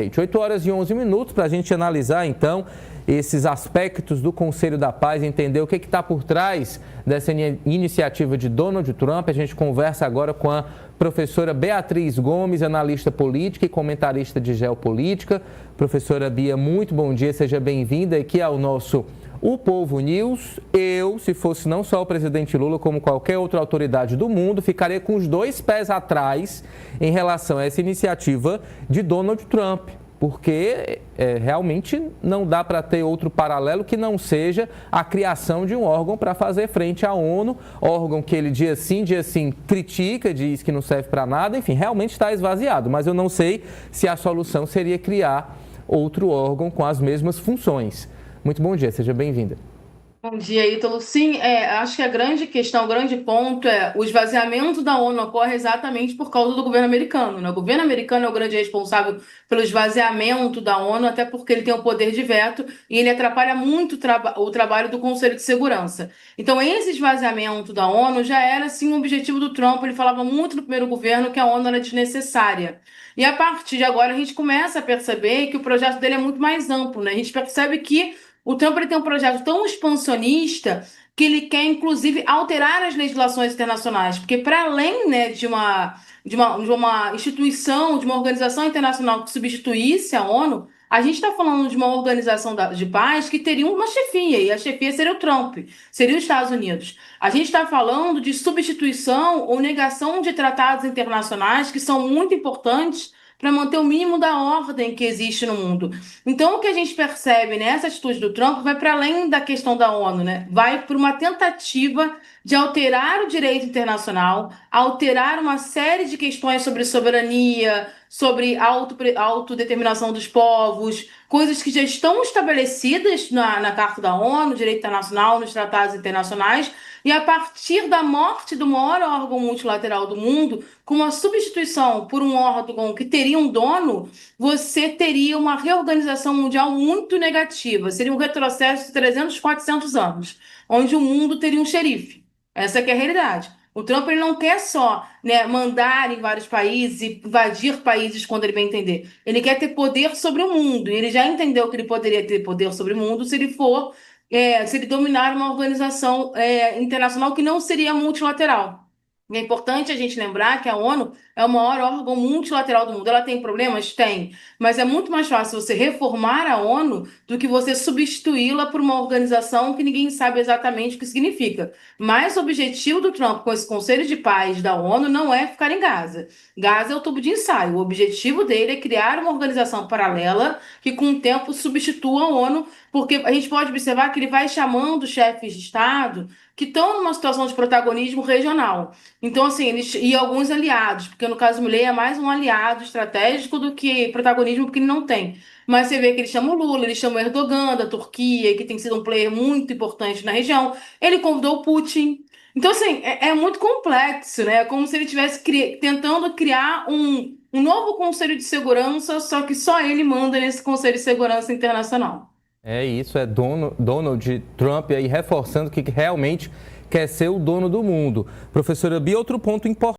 8 horas e 11 minutos para a gente analisar, então, esses aspectos do Conselho da Paz, entender o que está por trás dessa iniciativa de Donald Trump. A gente conversa agora com a professora Beatriz Gomes, analista política e comentarista de geopolítica. Professora Bia, muito bom dia, seja bem-vinda aqui ao nosso O Povo News. Eu, se fosse não só o presidente Lula, como qualquer outra autoridade do mundo, ficaria com os dois pés atrás em relação a essa iniciativa de Donald Trump, porque realmente não dá para ter outro paralelo que não seja a criação de um órgão para fazer frente à ONU, órgão que ele dia sim critica, diz que não serve para nada, enfim, realmente está esvaziado, mas eu não sei se a solução seria criar outro órgão com as mesmas funções. Muito bom dia, seja bem-vinda. Bom dia, Ítalo. Sim, acho que a grande questão, o grande ponto é o esvaziamento da ONU ocorre exatamente por causa do governo americano, né? O governo americano é o grande responsável pelo esvaziamento da ONU, até porque ele tem o poder de veto e ele atrapalha muito o trabalho do Conselho de Segurança. Então, esse esvaziamento da ONU já era, sim, um objetivo do Trump. Ele falava muito no primeiro governo que a ONU era desnecessária. E a partir de agora, a gente começa a perceber que o projeto dele é muito mais amplo, né? A gente percebe que o Trump ele tem um projeto tão expansionista que ele quer, inclusive, alterar as legislações internacionais, porque para além, né, de uma instituição, de uma organização internacional que substituísse a ONU, a gente está falando de uma organização de paz que teria uma chefia, e a chefia seria o Trump, seria os Estados Unidos. A gente está falando de substituição ou negação de tratados internacionais que são muito importantes para manter o mínimo da ordem que existe no mundo. Então, o que a gente percebe nessa atitude do Trump vai para além da questão da ONU, né? Vai por uma tentativa de alterar o direito internacional, alterar uma série de questões sobre soberania, sobre autodeterminação dos povos, coisas que já estão estabelecidas na Carta da ONU, direito internacional, nos tratados internacionais, e a partir da morte do maior órgão multilateral do mundo, com uma substituição por um órgão que teria um dono, você teria uma reorganização mundial muito negativa. Seria um retrocesso de 300, 400 anos, onde o mundo teria um xerife. Essa que é a realidade. O Trump ele não quer só, né, mandar em vários países e invadir países quando ele bem entender. Ele quer ter poder sobre o mundo. E ele já entendeu que ele poderia ter poder sobre o mundo se ele dominar uma organização internacional que não seria multilateral. É importante a gente lembrar que a ONU é o maior órgão multilateral do mundo. Ela tem problemas? Tem. Mas é muito mais fácil você reformar a ONU do que você substituí-la por uma organização que ninguém sabe exatamente o que significa. Mas o objetivo do Trump com esse Conselho de Paz da ONU não é ficar em Gaza. Gaza é o tubo de ensaio. O objetivo dele é criar uma organização paralela que, com o tempo, substitua a ONU, porque a gente pode observar que ele vai chamando chefes de Estado que estão numa situação de protagonismo regional. Então, assim, e alguns aliados, porque no caso do Milley é mais um aliado estratégico do que protagonismo, porque ele não tem. Mas você vê que ele chama o Lula, ele chama o Erdogan da Turquia, que tem sido um player muito importante na região. Ele convidou o Putin. Então, assim, é muito complexo, né? É como se ele estivesse tentando criar um novo Conselho de Segurança, só que só ele manda nesse Conselho de Segurança Internacional. É isso, é Donald Trump aí reforçando que realmente quer ser o dono do mundo. Professora Bia, outro ponto importante.